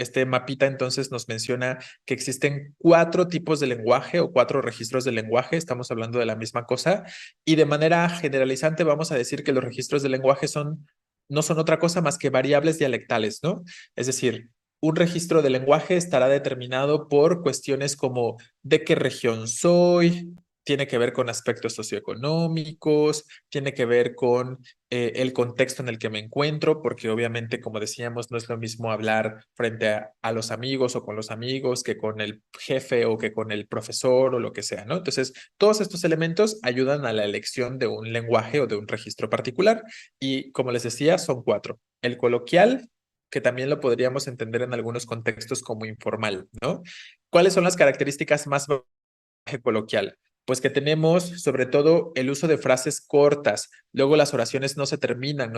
Este mapita entonces nos menciona que existen 4 tipos de lenguaje o 4 registros de lenguaje, estamos hablando de la misma cosa, y de manera generalizante vamos a decir que los registros de lenguaje no son otra cosa más que variables dialectales, ¿no? Es decir, un registro de lenguaje estará determinado por cuestiones como de qué región soy, tiene que ver con aspectos socioeconómicos, tiene que ver con el contexto en el que me encuentro, porque obviamente, como decíamos, no es lo mismo hablar frente a los amigos o con los amigos que con el jefe o que con el profesor o lo que sea, ¿no? Entonces, todos estos elementos ayudan a la elección de un lenguaje o de un registro particular y, como les decía, son 4. El coloquial, que también lo podríamos entender en algunos contextos como informal, ¿no? ¿Cuáles son las características más coloquial? Pues que tenemos sobre todo el uso de frases cortas, luego las oraciones no se terminan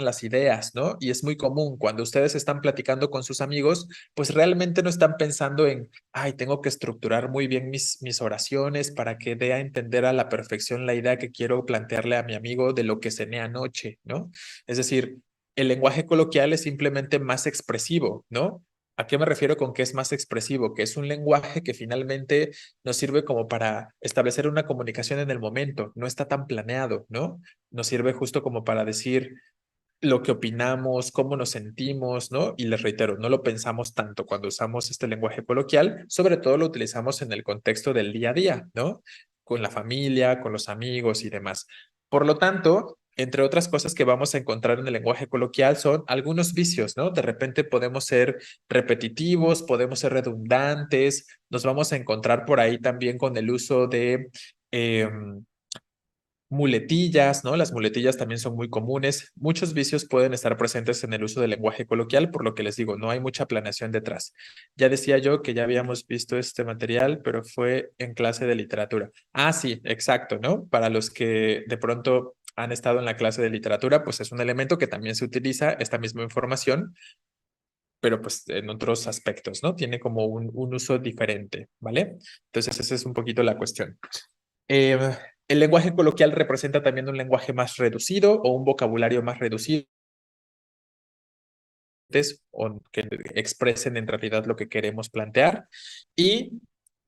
las ideas, ¿no? Y es muy común cuando ustedes están platicando con sus amigos, pues realmente no están pensando en, ay, tengo que estructurar muy bien mis oraciones para que dé a entender a la perfección la idea que quiero plantearle a mi amigo de lo que cené anoche, ¿no? Es decir, el lenguaje coloquial es simplemente más expresivo, ¿no? ¿A qué me refiero con que es más expresivo? Que es un lenguaje que finalmente nos sirve como para establecer una comunicación en el momento, no está tan planeado, ¿no? Nos sirve justo como para decir lo que opinamos, cómo nos sentimos, ¿no? Y les reitero, no lo pensamos tanto cuando usamos este lenguaje coloquial, sobre todo lo utilizamos en el contexto del día a día, ¿no? Con la familia, con los amigos y demás. Por lo tanto, entre otras cosas que vamos a encontrar en el lenguaje coloquial son algunos vicios, ¿no? De repente podemos ser repetitivos, podemos ser redundantes, nos vamos a encontrar por ahí también con el uso de muletillas, ¿no? Las muletillas también son muy comunes. Muchos vicios pueden estar presentes en el uso del lenguaje coloquial, por lo que les digo, no hay mucha planeación detrás. Ya decía yo que ya habíamos visto este material, pero fue en clase de literatura. Ah, sí, exacto, ¿no? Para los que de pronto han estado en la clase de literatura, pues es un elemento que también se utiliza esta misma información, pero pues en otros aspectos, ¿no? Tiene como un uso diferente, ¿vale? Entonces, esa es un poquito la cuestión. Eh, el lenguaje coloquial representa también un lenguaje más reducido o un vocabulario más reducido o que expresen en realidad lo que queremos plantear. Y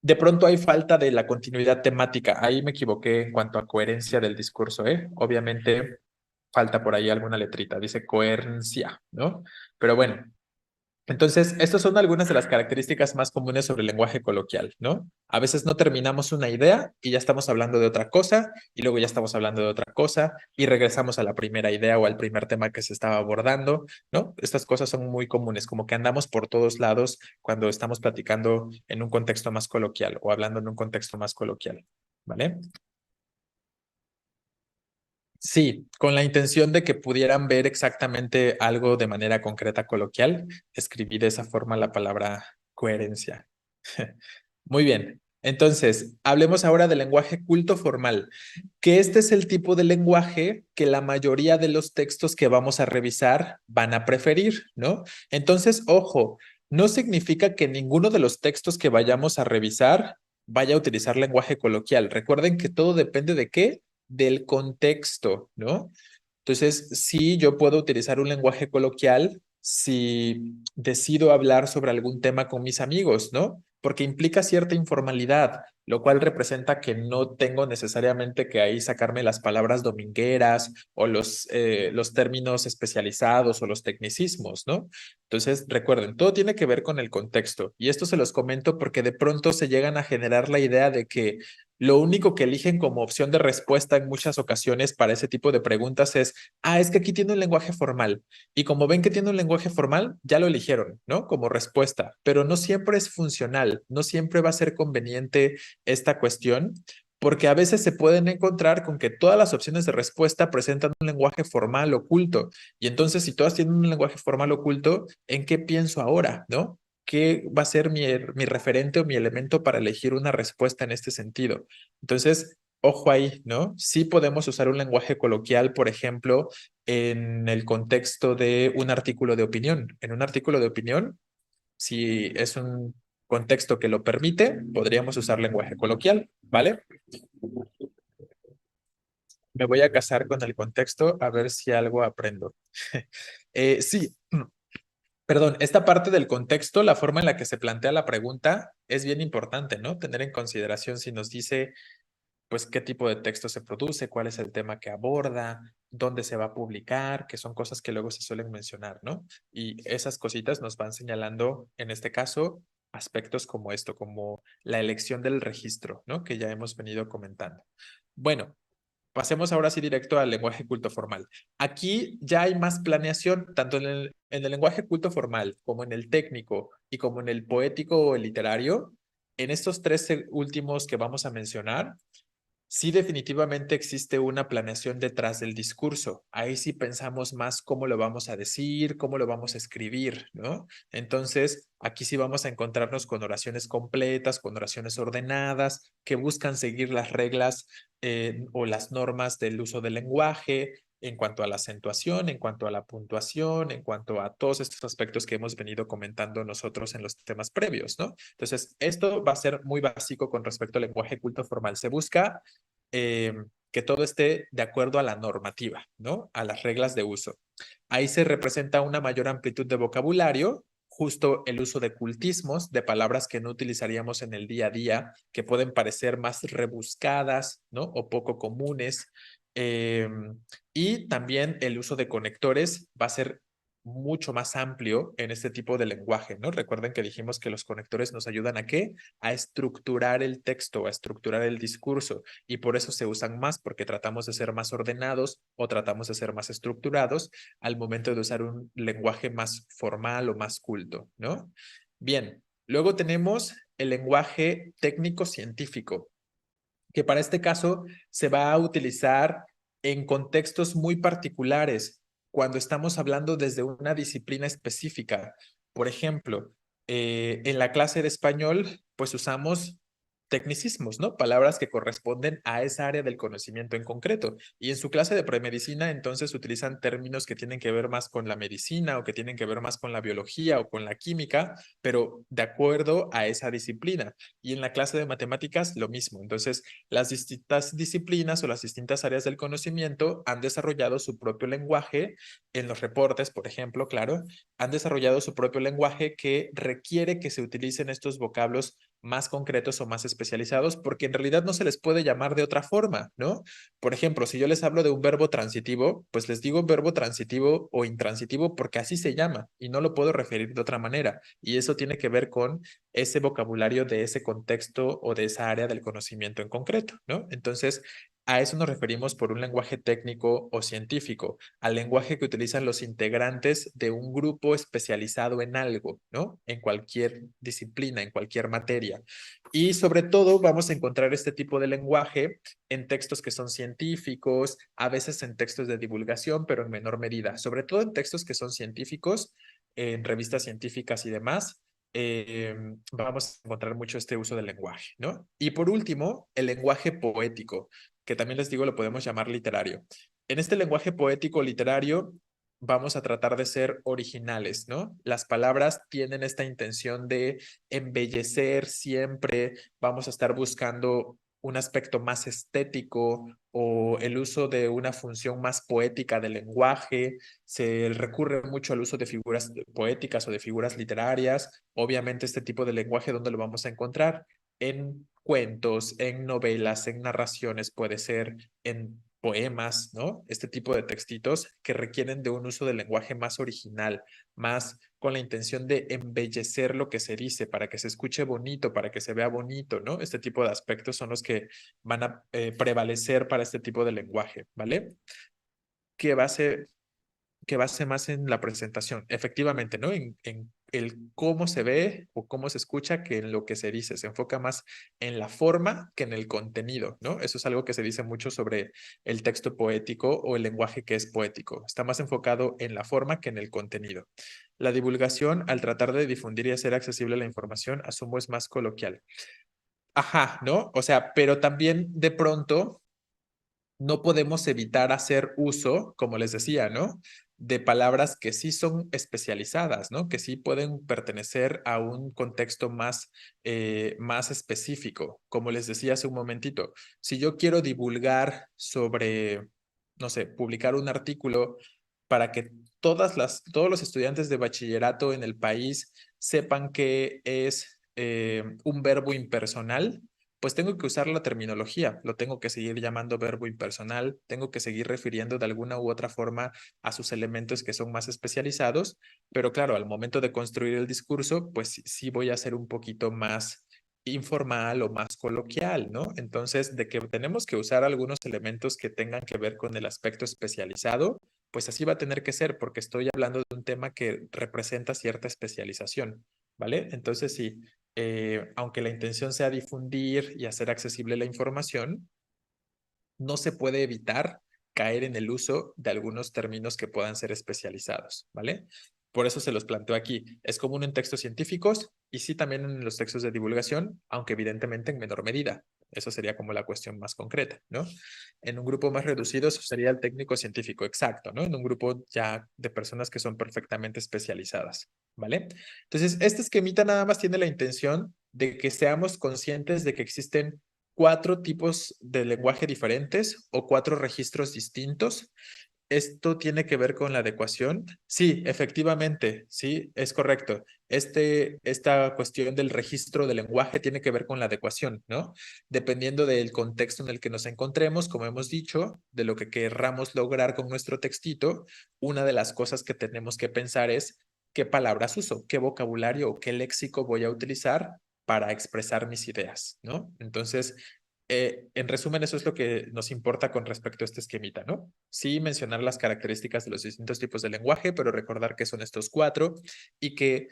de pronto hay falta de la continuidad temática. Ahí me equivoqué en cuanto a coherencia del discurso, ¿eh? Obviamente falta por ahí alguna letrita, dice coherencia, ¿no? Pero bueno, entonces, estas son algunas de las características más comunes sobre el lenguaje coloquial, ¿no? A veces no terminamos una idea y ya estamos hablando de otra cosa y luego ya estamos hablando de otra cosa y regresamos a la primera idea o al primer tema que se estaba abordando, ¿no? Estas cosas son muy comunes, como que andamos por todos lados cuando estamos platicando en un contexto más coloquial o hablando en un contexto más coloquial, ¿vale? Sí, con la intención de que pudieran ver exactamente algo de manera concreta coloquial, escribí de esa forma la palabra coherencia. Muy bien. Entonces, hablemos ahora del lenguaje culto formal, que este es el tipo de lenguaje que la mayoría de los textos que vamos a revisar van a preferir, ¿no? Entonces, ojo, no significa que ninguno de los textos que vayamos a revisar vaya a utilizar lenguaje coloquial. Recuerden que todo depende de qué, del contexto, ¿no? Entonces, sí, yo puedo utilizar un lenguaje coloquial si decido hablar sobre algún tema con mis amigos, ¿no? Porque implica cierta informalidad, lo cual representa que no tengo necesariamente que ahí sacarme las palabras domingueras o los términos especializados o los tecnicismos, ¿no? Entonces, recuerden, todo tiene que ver con el contexto y esto se los comento porque de pronto se llegan a generar la idea de que lo único que eligen como opción de respuesta en muchas ocasiones para ese tipo de preguntas es, ah, es que aquí tiene un lenguaje formal. Y como ven que tiene un lenguaje formal, ya lo eligieron, ¿no? Como respuesta, pero no siempre es funcional, no siempre va a ser conveniente esta cuestión, porque a veces se pueden encontrar con que todas las opciones de respuesta presentan un lenguaje formal oculto. Y entonces, si todas tienen un lenguaje formal oculto, ¿en qué pienso ahora, no? ¿Qué va a ser mi referente o mi elemento para elegir una respuesta en este sentido? Entonces, ojo ahí, ¿no? Sí podemos usar un lenguaje coloquial, por ejemplo, en el contexto de un artículo de opinión. En un artículo de opinión, si es un contexto que lo permite, podríamos usar lenguaje coloquial, ¿vale? Me voy a casar con el contexto a ver si algo aprendo. Sí, Perdón, esta parte del contexto, la forma en la que se plantea la pregunta es bien importante, ¿no? Tener en consideración si nos dice, pues, qué tipo de texto se produce, cuál es el tema que aborda, dónde se va a publicar, que son cosas que luego se suelen mencionar, ¿no? Y esas cositas nos van señalando, en este caso, aspectos como esto, como la elección del registro, ¿no? Que ya hemos venido comentando. Bueno, pasemos ahora sí directo al lenguaje culto formal. Aquí ya hay más planeación, tanto en el lenguaje culto formal como en el técnico y como en el poético o el literario. En estos tres últimos que vamos a mencionar, sí, definitivamente existe una planeación detrás del discurso. Ahí sí pensamos más cómo lo vamos a decir, cómo lo vamos a escribir, ¿no? Entonces, aquí sí vamos a encontrarnos con oraciones completas, con oraciones ordenadas, que buscan seguir las reglas o las normas del uso del lenguaje en cuanto a la acentuación, en cuanto a la puntuación, en cuanto a todos estos aspectos que hemos venido comentando nosotros en los temas previos, ¿no? Entonces, esto va a ser muy básico con respecto al lenguaje culto formal. Se busca eh, que todo esté de acuerdo a la normativa, ¿no? A las reglas de uso. Ahí se representa una mayor amplitud de vocabulario, justo el uso de cultismos, de palabras que no utilizaríamos en el día a día, que pueden parecer más rebuscadas, ¿no? O poco comunes. Eh, y también el uso de conectores va a ser mucho más amplio en este tipo de lenguaje, ¿no? Recuerden que dijimos que los conectores nos ayudan a qué? A estructurar el texto, a estructurar el discurso y por eso se usan más porque tratamos de ser más ordenados o tratamos de ser más estructurados al momento de usar un lenguaje más formal o más culto, ¿no? Bien, luego tenemos el lenguaje técnico científico, que para este caso se va a utilizar en contextos muy particulares, cuando estamos hablando desde una disciplina específica. Por ejemplo, en la clase de español, pues usamos tecnicismos, ¿no? Palabras que corresponden a esa área del conocimiento en concreto. Y en su clase de premedicina, entonces utilizan términos que tienen que ver más con la medicina o que tienen que ver más con la biología o con la química, pero de acuerdo a esa disciplina. Y en la clase de matemáticas, lo mismo. Entonces, las distintas disciplinas o las distintas áreas del conocimiento han desarrollado su propio lenguaje en los reportes, por ejemplo, claro, han desarrollado su propio lenguaje que requiere que se utilicen estos vocablos más concretos o más especializados, porque en realidad no se les puede llamar de otra forma, ¿no? Por ejemplo, si yo les hablo de un verbo transitivo, pues les digo verbo transitivo o intransitivo porque así se llama y no lo puedo referir de otra manera. Y eso tiene que ver con ese vocabulario de ese contexto o de esa área del conocimiento en concreto, ¿no? Entonces, a eso nos referimos por un lenguaje técnico o científico, al lenguaje que utilizan los integrantes de un grupo especializado en algo, ¿no? En cualquier disciplina, en cualquier materia. Y sobre todo vamos a encontrar este tipo de lenguaje en textos que son científicos, a veces en textos de divulgación, pero en menor medida, sobre todo en textos que son científicos, en revistas científicas y demás, vamos a encontrar mucho este uso del lenguaje, ¿no? Y por último, el lenguaje poético, que también les digo lo podemos llamar literario. En este lenguaje poético literario vamos a tratar de ser originales, ¿no? Las palabras tienen esta intención de embellecer siempre, vamos a estar buscando un aspecto más estético o el uso de una función más poética del lenguaje, se recurre mucho al uso de figuras poéticas o de figuras literarias. Obviamente este tipo de lenguaje, ¿dónde lo vamos a encontrar? En cuentos, en novelas, en narraciones, puede ser en poemas, ¿no? Este tipo de textitos que requieren de un uso del lenguaje más original, más con la intención de embellecer lo que se dice para que se escuche bonito, para que se vea bonito, ¿no? Este tipo de aspectos son los que van a prevalecer para este tipo de lenguaje, ¿vale? Que base que base más en la presentación, efectivamente, ¿no? En el cómo se ve o cómo se escucha que en lo que se dice. Se enfoca más en la forma que en el contenido, ¿no? Eso es algo que se dice mucho sobre el texto poético o el lenguaje que es poético. Está más enfocado en la forma que en el contenido. La divulgación, al tratar de difundir y hacer accesible la información, asumo es más coloquial. Ajá, ¿no? O sea, pero también de pronto no podemos evitar hacer uso, como les decía, ¿no? De palabras que sí son especializadas, ¿no? Que sí pueden pertenecer a un contexto más específico. Como les decía hace un momentito, si yo quiero divulgar sobre, no sé, publicar un artículo para que todos los estudiantes de bachillerato en el país sepan que es un verbo impersonal, pues tengo que usar la terminología, lo tengo que seguir llamando verbo impersonal, tengo que seguir refiriendo de alguna u otra forma a sus elementos que son más especializados, pero claro, al momento de construir el discurso, pues sí voy a ser un poquito más informal o más coloquial, ¿no? Entonces, de que tenemos que usar algunos elementos que tengan que ver con el aspecto especializado, pues así va a tener que ser, porque estoy hablando de un tema que representa cierta especialización, ¿vale? Entonces, sí, aunque la intención sea difundir y hacer accesible la información, no se puede evitar caer en el uso de algunos términos que puedan ser especializados, ¿vale? Por eso se los planteo aquí. Es común en textos científicos y sí también en los textos de divulgación, aunque evidentemente en menor medida. Eso sería como la cuestión más concreta, ¿no? En un grupo más reducido eso sería el técnico científico, exacto, ¿no? En un grupo ya de personas que son perfectamente especializadas, ¿vale? Entonces, este esquemita nada más tiene la intención de que seamos conscientes de que existen cuatro tipos de lenguaje diferentes o cuatro registros distintos. ¿Esto tiene que ver con la adecuación? Sí, efectivamente, sí, es correcto. Esta cuestión del registro del lenguaje tiene que ver con la adecuación, ¿no? Dependiendo del contexto en el que nos encontremos, como hemos dicho, de lo que querramos lograr con nuestro textito, una de las cosas que tenemos que pensar es qué palabras uso, qué vocabulario o qué léxico voy a utilizar para expresar mis ideas, ¿no? Entonces, en resumen, eso es lo que nos importa con respecto a este esquemita, ¿no? Sí, mencionar las características de los distintos tipos de lenguaje, pero recordar que son estos cuatro y que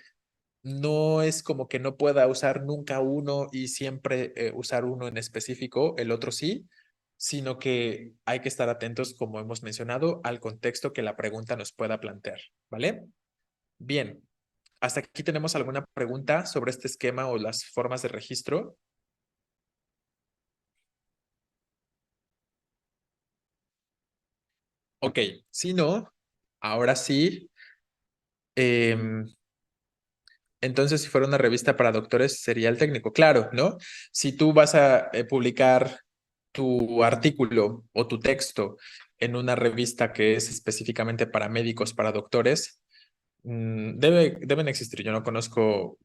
no es como que no pueda usar nunca uno y siempre usar uno en específico, el otro sí, sino que hay que estar atentos, como hemos mencionado, al contexto que la pregunta nos pueda plantear, ¿vale? Bien, hasta aquí tenemos alguna pregunta sobre este esquema o las formas de registro. Ok, si no, ahora sí. em, Entonces, si fuera una revista para doctores, sería el técnico. Claro, ¿no? Si tú vas a publicar tu artículo o tu texto en una revista que es específicamente para médicos, para doctores, deben existir. Yo no conozco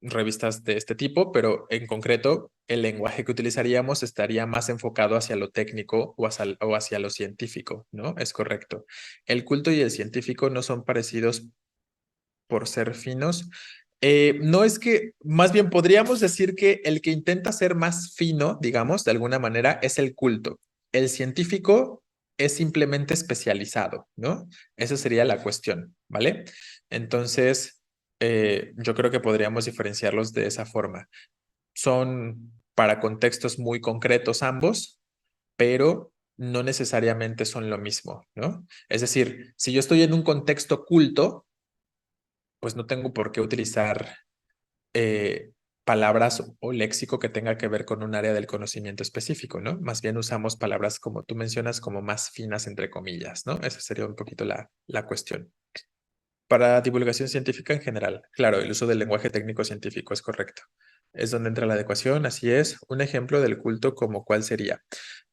revistas de este tipo, pero en concreto, el lenguaje que utilizaríamos estaría más enfocado hacia lo técnico o hacia lo científico, ¿no? Es correcto. El culto y el científico no son parecidos por ser finos. No es que, más bien podríamos decir que el que intenta ser más fino, digamos, de alguna manera, es el culto. El científico es simplemente especializado, ¿no? Esa sería la cuestión, ¿vale? Entonces, yo creo que podríamos diferenciarlos de esa forma. Son para contextos muy concretos ambos, pero no necesariamente son lo mismo, ¿no? Es decir, si yo estoy en un contexto culto, pues no tengo por qué utilizar palabras o léxico que tenga que ver con un área del conocimiento específico, ¿no? Más bien usamos palabras como tú mencionas, como más finas, entre comillas, ¿no? Esa sería un poquito la cuestión. Para divulgación científica en general, claro, el uso del lenguaje técnico científico es correcto. Es donde entra la adecuación, así es. Un ejemplo del culto como cuál sería.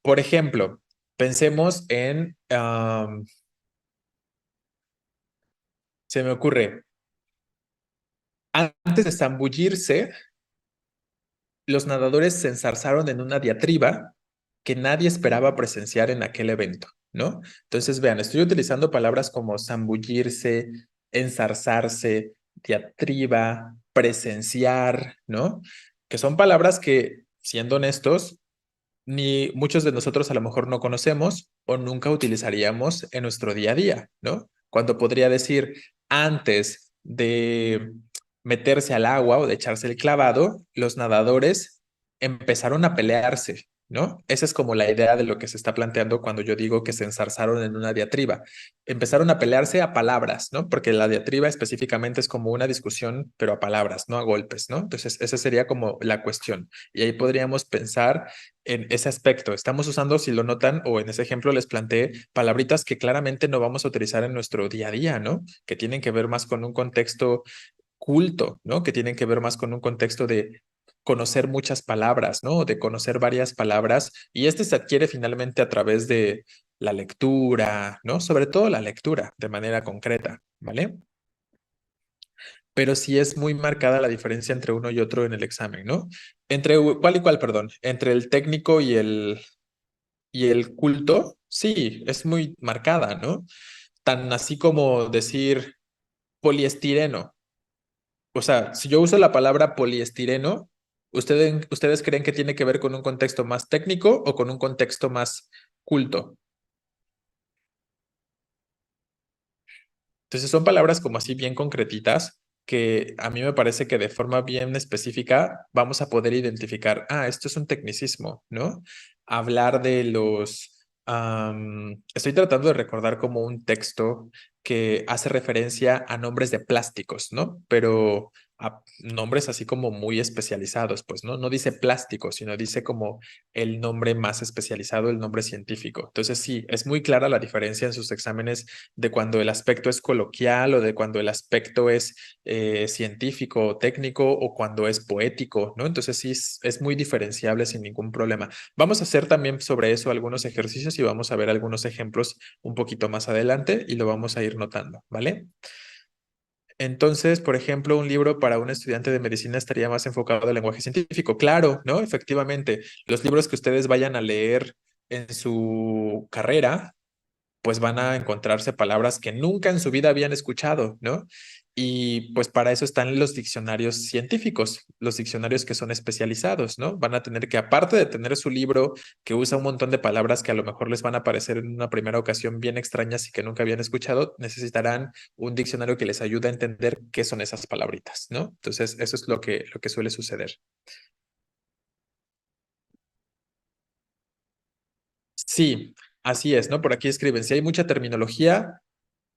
Por ejemplo, pensemos en, se me ocurre, antes de zambullirse, los nadadores se enzarzaron en una diatriba que nadie esperaba presenciar en aquel evento, ¿no? Entonces, vean, estoy utilizando palabras como zambullirse, enzarzarse, diatriba, presenciar, ¿no? Que son palabras que, siendo honestos, ni muchos de nosotros a lo mejor no conocemos o nunca utilizaríamos en nuestro día a día, ¿no? Cuando podría decir antes de meterse al agua o de echarse el clavado, los nadadores empezaron a pelearse, ¿no? Esa es como la idea de lo que se está planteando cuando yo digo que se enzarzaron en una diatriba. Empezaron a pelearse a palabras, ¿no? Porque la diatriba específicamente es como una discusión, pero a palabras, no a golpes, ¿no? Entonces, esa sería como la cuestión. Y ahí podríamos pensar en ese aspecto. Estamos usando, si lo notan, o en ese ejemplo les planteé palabritas que claramente no vamos a utilizar en nuestro día a día, ¿no? Que tienen que ver más con un contexto culto, ¿no? Que tienen que ver más con un contexto de conocer muchas palabras, ¿no? De conocer varias palabras. Y este se adquiere finalmente a través la lectura, ¿no? Sobre todo la lectura de manera concreta, ¿vale? Pero sí es muy marcada la diferencia entre uno y otro en el examen, ¿no? ¿Cuál y cuál, perdón? Entre el técnico y el culto, sí, es muy marcada, ¿no? Tan así como decir poliestireno. O sea, si yo uso la palabra poliestireno, ¿ustedes creen que tiene que ver con un contexto más técnico o con un contexto más culto? Entonces son palabras como así bien concretitas que a mí me parece que de forma bien específica vamos a poder identificar, esto es un tecnicismo, ¿no? Hablar de estoy tratando de recordar como un texto que hace referencia a nombres de plásticos, ¿no? Pero a nombres así como muy especializados, pues, ¿no? No dice plástico, sino dice como el nombre más especializado, el nombre científico. Entonces sí, es muy clara la diferencia en sus exámenes de cuando el aspecto es coloquial o de cuando el aspecto es científico o técnico o cuando es poético, ¿no? Entonces sí es muy diferenciable sin ningún problema. Vamos a hacer también sobre eso algunos ejercicios y vamos a ver algunos ejemplos un poquito más adelante y lo vamos a ir notando, ¿vale? Entonces, por ejemplo, un libro para un estudiante de medicina estaría más enfocado al lenguaje científico. Claro, ¿no? Efectivamente, los libros que ustedes vayan a leer en su carrera pues van a encontrarse palabras que nunca en su vida habían escuchado, ¿no? Y pues para eso están los diccionarios científicos, los diccionarios que son especializados, ¿no? Van a tener que, aparte de tener su libro que usa un montón de palabras que a lo mejor les van a parecer en una primera ocasión bien extrañas y que nunca habían escuchado, necesitarán un diccionario que les ayude a entender qué son esas palabritas, ¿no? Entonces, eso es lo que suele suceder. Sí, así es, ¿no? Por aquí escriben, si hay mucha terminología,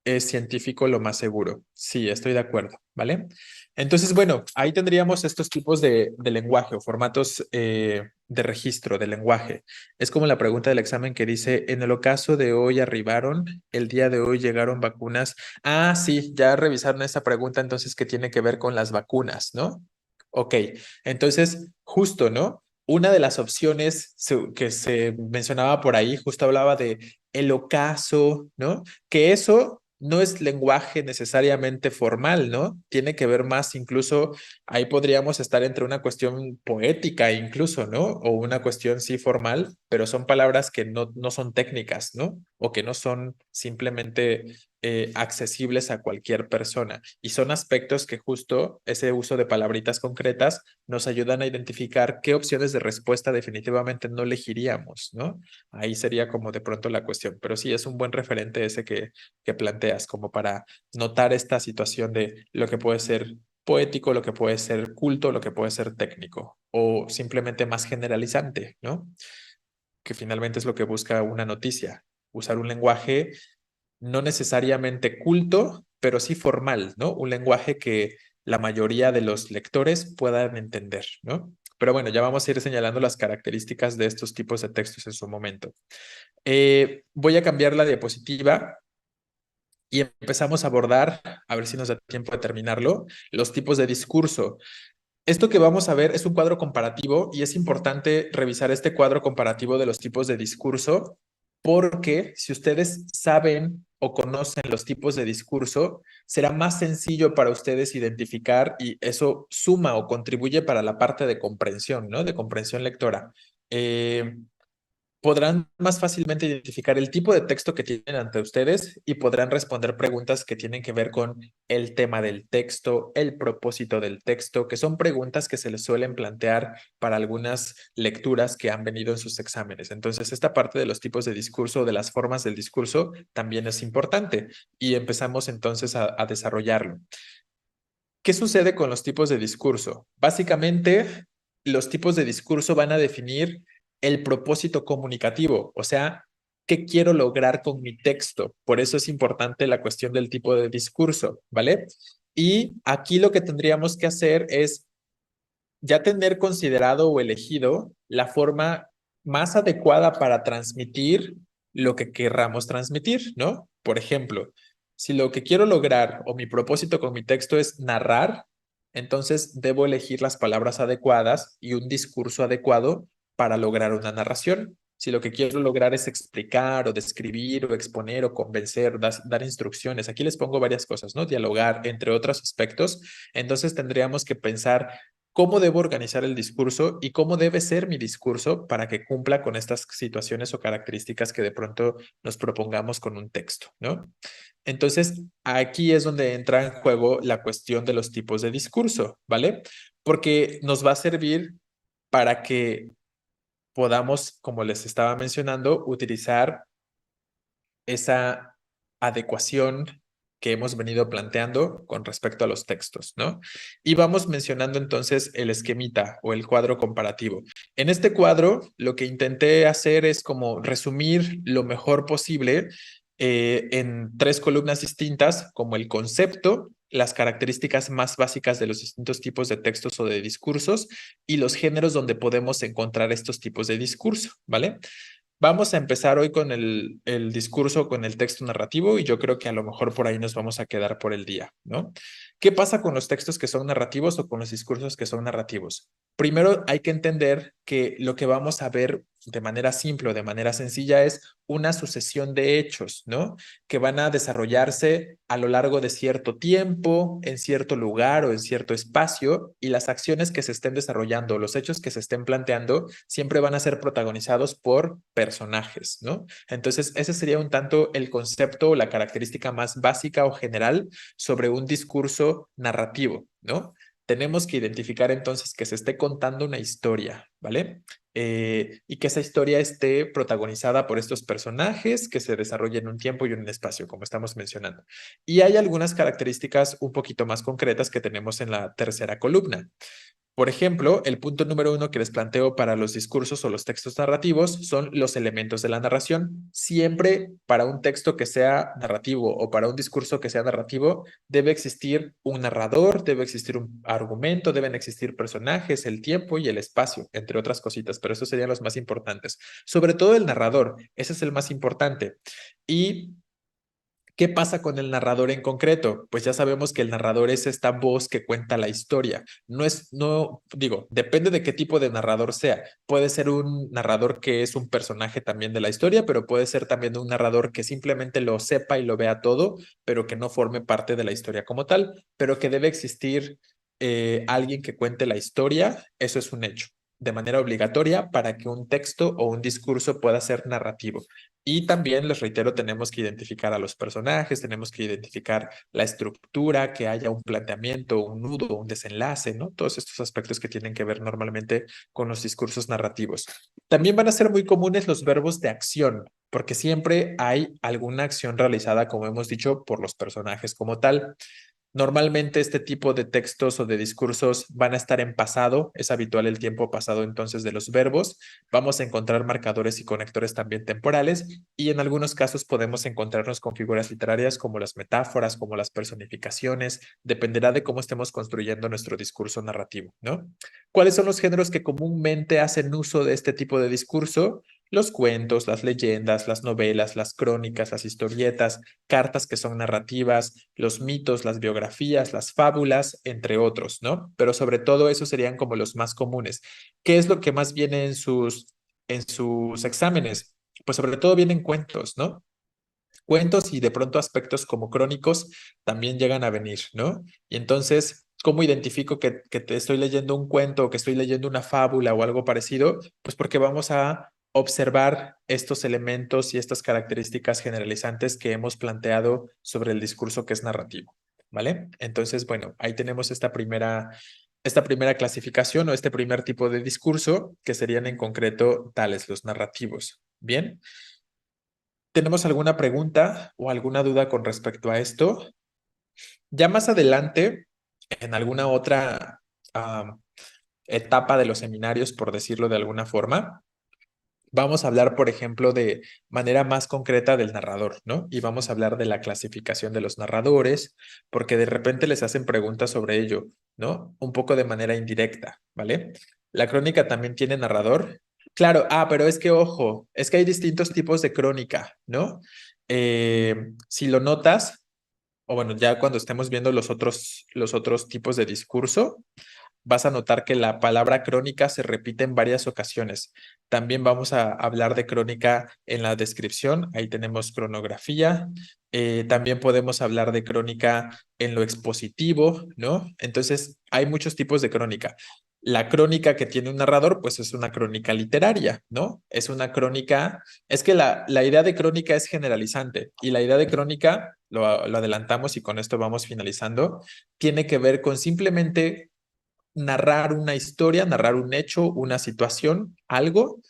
es científico lo más seguro. Sí, estoy de acuerdo, ¿vale? Entonces, bueno, ahí tendríamos estos tipos de lenguaje o formatos de registro de lenguaje. Es como la pregunta del examen que dice, en el ocaso de hoy arribaron, el día de hoy llegaron vacunas. Ah, sí, ya revisaron esa pregunta entonces que tiene que ver con las vacunas, ¿no? Ok, entonces, justo, ¿no? Una de las opciones que se mencionaba por ahí, justo hablaba de el ocaso, ¿no? Que eso no es lenguaje necesariamente formal, ¿no? Tiene que ver más, incluso ahí podríamos estar entre una cuestión poética incluso, ¿no? O una cuestión sí formal, pero son palabras que no son técnicas, ¿no? O que no son simplemente accesibles a cualquier persona. Y son aspectos que justo ese uso de palabritas concretas nos ayudan a identificar qué opciones de respuesta definitivamente no elegiríamos, ¿no? Ahí sería como de pronto la cuestión, pero sí es un buen referente ese que planteas, como para notar esta situación de lo que puede ser poético, lo que puede ser culto, lo que puede ser técnico, o simplemente más generalizante, ¿no? Que finalmente es lo que busca una noticia, usar un lenguaje no necesariamente culto, pero sí formal, ¿no? Un lenguaje que la mayoría de los lectores puedan entender, ¿no? Pero bueno, ya vamos a ir señalando las características de estos tipos de textos en su momento. Voy a cambiar la diapositiva y empezamos a abordar, a ver si nos da tiempo de terminarlo, los tipos de discurso. Esto que vamos a ver es un cuadro comparativo y es importante revisar este cuadro comparativo de los tipos de discurso porque si ustedes saben o conocen los tipos de discurso, será más sencillo para ustedes identificar y eso suma o contribuye para la parte de comprensión, ¿no? De comprensión lectora. Podrán más fácilmente identificar el tipo de texto que tienen ante ustedes y podrán responder preguntas que tienen que ver con el tema del texto, el propósito del texto, que son preguntas que se les suelen plantear para algunas lecturas que han venido en sus exámenes. Entonces, esta parte de los tipos de discurso, de las formas del discurso, también es importante y empezamos entonces a desarrollarlo. ¿Qué sucede con los tipos de discurso? Básicamente, los tipos de discurso van a definir el propósito comunicativo, o sea, ¿qué quiero lograr con mi texto? Por eso es importante la cuestión del tipo de discurso, ¿vale? Y aquí lo que tendríamos que hacer es ya tener considerado o elegido la forma más adecuada para transmitir lo que querramos transmitir, ¿no? Por ejemplo, si lo que quiero lograr o mi propósito con mi texto es narrar, entonces debo elegir las palabras adecuadas y un discurso adecuado para lograr una narración. si lo que quiero lograr es explicar o describir o exponer o convencer, dar instrucciones, aquí les pongo varias cosas, ¿no? Dialogar, entre otros aspectos, entonces tendríamos que pensar cómo debo organizar el discurso y cómo debe ser mi discurso para que cumpla con estas situaciones o características que de pronto nos propongamos con un texto, ¿no? Entonces, aquí es donde entra en juego la cuestión de los tipos de discurso, ¿vale? Porque nos va a servir para que podamos, como les estaba mencionando, utilizar esa adecuación que hemos venido planteando con respecto a los textos, ¿no? Y vamos mencionando entonces el esquemita o el cuadro comparativo. En este cuadro, lo que intenté hacer es como resumir lo mejor posible en tres columnas distintas, como el concepto, las características más básicas de los distintos tipos de textos o de discursos y los géneros donde podemos encontrar estos tipos de discurso, ¿vale? Vamos a empezar hoy con el discurso, con el texto narrativo y yo creo que a lo mejor por ahí nos vamos a quedar por el día, ¿no? ¿Qué pasa con los textos que son narrativos o con los discursos que son narrativos? Primero hay que entender que lo que vamos a ver de manera simple o de manera sencilla es una sucesión de hechos, ¿no? Que van a desarrollarse a lo largo de cierto tiempo, en cierto lugar o en cierto espacio, y las acciones que se estén desarrollando, los hechos que se estén planteando, siempre van a ser protagonizados por personajes, ¿no? Entonces, ese sería un tanto el concepto o la característica más básica o general sobre un discurso narrativo, ¿no? Tenemos que identificar entonces que se esté contando una historia, ¿vale? Y que esa historia esté protagonizada por estos personajes que se desarrollen en un tiempo y en un espacio, como estamos mencionando. Y hay algunas características un poquito más concretas que tenemos en la tercera columna. Por ejemplo, el punto número uno que les planteo para los discursos o los textos narrativos son los elementos de la narración. Siempre para un texto que sea narrativo o para un discurso que sea narrativo, debe existir un narrador, debe existir un argumento, deben existir personajes, el tiempo y el espacio, entre otras cositas, pero esos serían los más importantes. Sobre todo el narrador, ese es el más importante. Y ¿qué pasa con el narrador en concreto? Pues ya sabemos que el narrador es esta voz que cuenta la historia. No digo, depende de qué tipo de narrador sea. Puede ser un narrador que es un personaje también de la historia, pero puede ser también un narrador que simplemente lo sepa y lo vea todo, pero que no forme parte de la historia como tal, pero que debe existir alguien que cuente la historia. Eso es un hecho de manera obligatoria para que un texto o un discurso pueda ser narrativo. Y también, les reitero, tenemos que identificar a los personajes, tenemos que identificar la estructura, que haya un planteamiento, un nudo, un desenlace, ¿no? Todos estos aspectos que tienen que ver normalmente con los discursos narrativos. También van a ser muy comunes los verbos de acción, porque siempre hay alguna acción realizada, como hemos dicho, por los personajes como tal. Normalmente este tipo de textos o de discursos van a estar en pasado, es habitual el tiempo pasado entonces de los verbos. Vamos a encontrar marcadores y conectores también temporales y en algunos casos podemos encontrarnos con figuras literarias como las metáforas, como las personificaciones, dependerá de cómo estemos construyendo nuestro discurso narrativo, ¿no? ¿Cuáles son los géneros que comúnmente hacen uso de este tipo de discurso? Los cuentos, las leyendas, las novelas, las crónicas, las historietas, cartas que son narrativas, los mitos, las biografías, las fábulas, entre otros, ¿no? Pero sobre todo esos serían como los más comunes. ¿Qué es lo que más viene en sus exámenes? Pues sobre todo vienen cuentos, ¿no? Cuentos y de pronto aspectos como crónicos también llegan a venir, ¿no? Y entonces, ¿cómo identifico que te estoy leyendo un cuento o que estoy leyendo una fábula o algo parecido? Pues porque vamos a observar estos elementos y estas características generalizantes que hemos planteado sobre el discurso que es narrativo, ¿vale? Entonces, bueno, ahí tenemos esta primera clasificación o este primer tipo de discurso que serían en concreto tales, los narrativos. Bien. ¿Tenemos alguna pregunta o alguna duda con respecto a esto? Ya más adelante, en alguna otra etapa de los seminarios, por decirlo de alguna forma, vamos a hablar, por ejemplo, de manera más concreta del narrador, ¿no? Y vamos a hablar de la clasificación de los narradores, porque de repente les hacen preguntas sobre ello, ¿no? Un poco de manera indirecta, ¿vale? La crónica también tiene narrador. Claro, pero es que, ojo, es que hay distintos tipos de crónica, ¿no? Si lo notas, o bueno, ya cuando estemos viendo los otros tipos de discurso, vas a notar que la palabra crónica se repite en varias ocasiones. También vamos a hablar de crónica en la descripción. Ahí tenemos cronografía. También podemos hablar de crónica en lo expositivo, ¿no? Entonces, hay muchos tipos de crónica. La crónica que tiene un narrador, pues es una crónica literaria, ¿no? Es una crónica, es que la idea de crónica es generalizante y la idea de crónica, lo adelantamos y con esto vamos finalizando, tiene que ver con simplemente narrar una historia, narrar un hecho, una situación, algo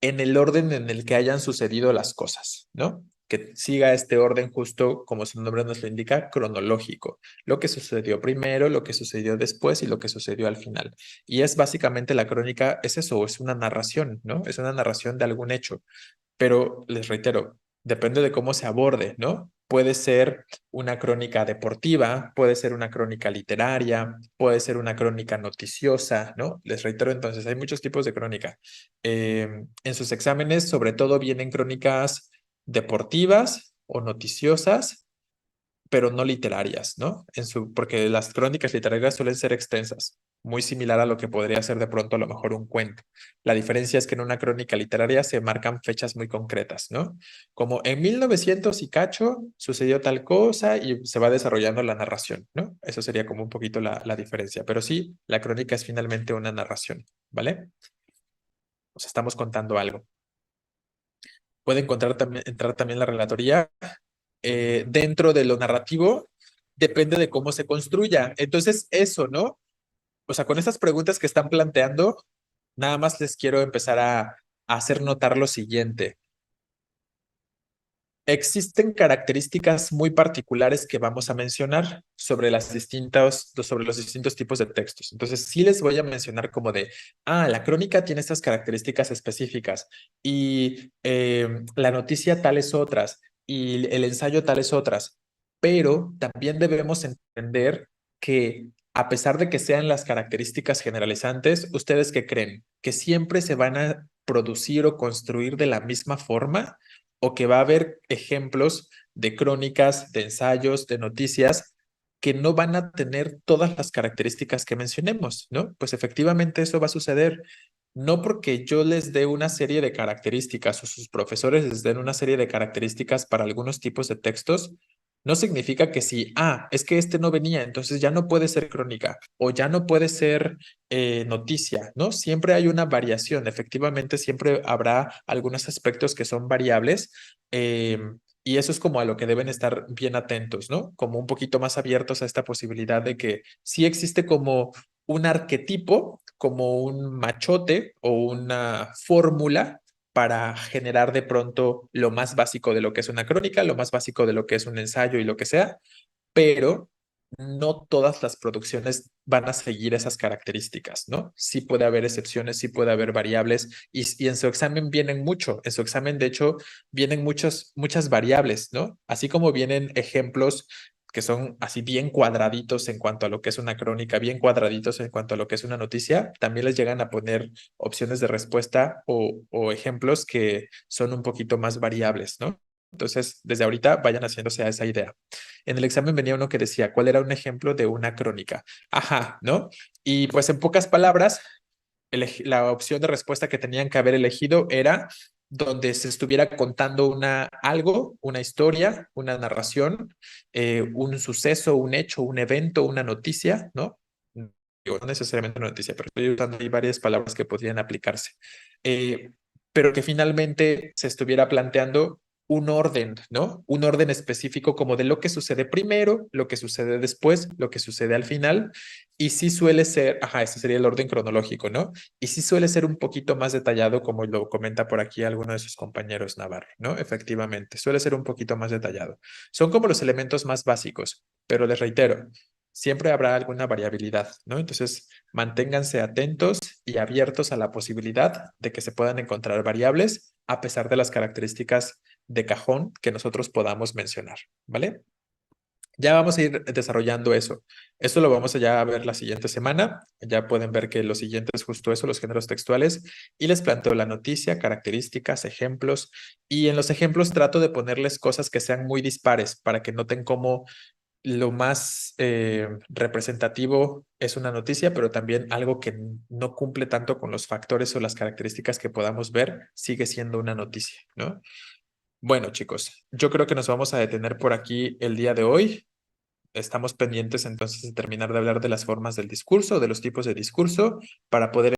en el orden en el que hayan sucedido las cosas, ¿no? Que siga este orden justo como su nombre nos lo indica, cronológico. Lo que sucedió primero, lo que sucedió después y lo que sucedió al final. Y es básicamente la crónica, es eso, es una narración, ¿no? Es una narración de algún hecho. Pero les reitero, depende de cómo se aborde, ¿no? Puede ser una crónica deportiva, puede ser una crónica literaria, puede ser una crónica noticiosa, ¿no? Les reitero entonces, hay muchos tipos de crónica. En sus exámenes, sobre todo, vienen crónicas deportivas o noticiosas, pero no literarias, ¿no? Porque las crónicas literarias suelen ser extensas, muy similar a lo que podría ser de pronto a lo mejor un cuento. La diferencia es que en una crónica literaria se marcan fechas muy concretas, ¿no? Como en 1900 y cacho sucedió tal cosa y se va desarrollando la narración, ¿no? Eso sería como un poquito la diferencia, pero sí, la crónica es finalmente una narración, ¿vale? Nos estamos contando algo. Puede entrar también la relatoría dentro de lo narrativo, depende de cómo se construya. Entonces, eso, ¿no? O sea, con estas preguntas que están planteando, nada más les quiero empezar a hacer notar lo siguiente. Existen características muy particulares que vamos a mencionar sobre sobre los distintos tipos de textos. Entonces, sí les voy a mencionar como de, la crónica tiene estas características específicas y la noticia tales otras y el ensayo tales otras, pero también debemos entender que a pesar de que sean las características generalizantes, ¿ustedes qué creen? ¿Que siempre se van a producir o construir de la misma forma? ¿O que va a haber ejemplos de crónicas, de ensayos, de noticias que no van a tener todas las características que mencionemos, ¿no? Pues efectivamente eso va a suceder. No porque yo les dé una serie de características o sus profesores les den una serie de características para algunos tipos de textos, no significa que si, es que este no venía, entonces ya no puede ser crónica o ya no puede ser noticia, ¿no? Siempre hay una variación, efectivamente siempre habrá algunos aspectos que son variables eh, y eso es como a lo que deben estar bien atentos, ¿no? Como un poquito más abiertos a esta posibilidad de que sí existe como un arquetipo, como un machote o una fórmula para generar de pronto lo más básico de lo que es una crónica, lo más básico de lo que es un ensayo y lo que sea, pero no todas las producciones van a seguir esas características, ¿no? Sí puede haber excepciones, sí puede haber variables y en su examen vienen mucho, en su examen de hecho vienen muchas variables, ¿no? Así como vienen ejemplos que son así bien cuadraditos en cuanto a lo que es una crónica, bien cuadraditos en cuanto a lo que es una noticia, también les llegan a poner opciones de respuesta o ejemplos que son un poquito más variables, ¿no? Entonces, desde ahorita vayan haciéndose a esa idea. En el examen venía uno que decía, ¿cuál era un ejemplo de una crónica? Ajá, ¿no? Y pues en pocas palabras, la opción de respuesta que tenían que haber elegido era donde se estuviera contando algo, una historia, una narración, un suceso, un hecho, un evento, una noticia, ¿no? Digo, no necesariamente una noticia, pero estoy usando ahí varias palabras que podrían aplicarse. Eh, pero que finalmente se estuviera planteando un orden, ¿no? Un orden específico como de lo que sucede primero, lo que sucede después, lo que sucede al final. Y sí suele ser, ese sería el orden cronológico, ¿no? Y sí suele ser un poquito más detallado, como lo comenta por aquí alguno de sus compañeros Navarro, ¿no? Efectivamente, suele ser un poquito más detallado. Son como los elementos más básicos, pero les reitero, siempre habrá alguna variabilidad, ¿no? Entonces, manténganse atentos y abiertos a la posibilidad de que se puedan encontrar variables a pesar de las características de cajón que nosotros podamos mencionar, ¿vale? Ya vamos a ir desarrollando eso. Esto lo vamos a ya a ver la siguiente semana. Ya pueden ver que lo siguiente es justo eso, los géneros textuales. Y les planteo la noticia, características, ejemplos. Y en los ejemplos trato de ponerles cosas que sean muy dispares para que noten cómo lo más representativo es una noticia, pero también algo que no cumple tanto con los factores o las características que podamos ver, sigue siendo una noticia, ¿no? Bueno, chicos, yo creo que nos vamos a detener por aquí el día de hoy. Estamos pendientes entonces de terminar de hablar de las formas del discurso, de los tipos de discurso, para poder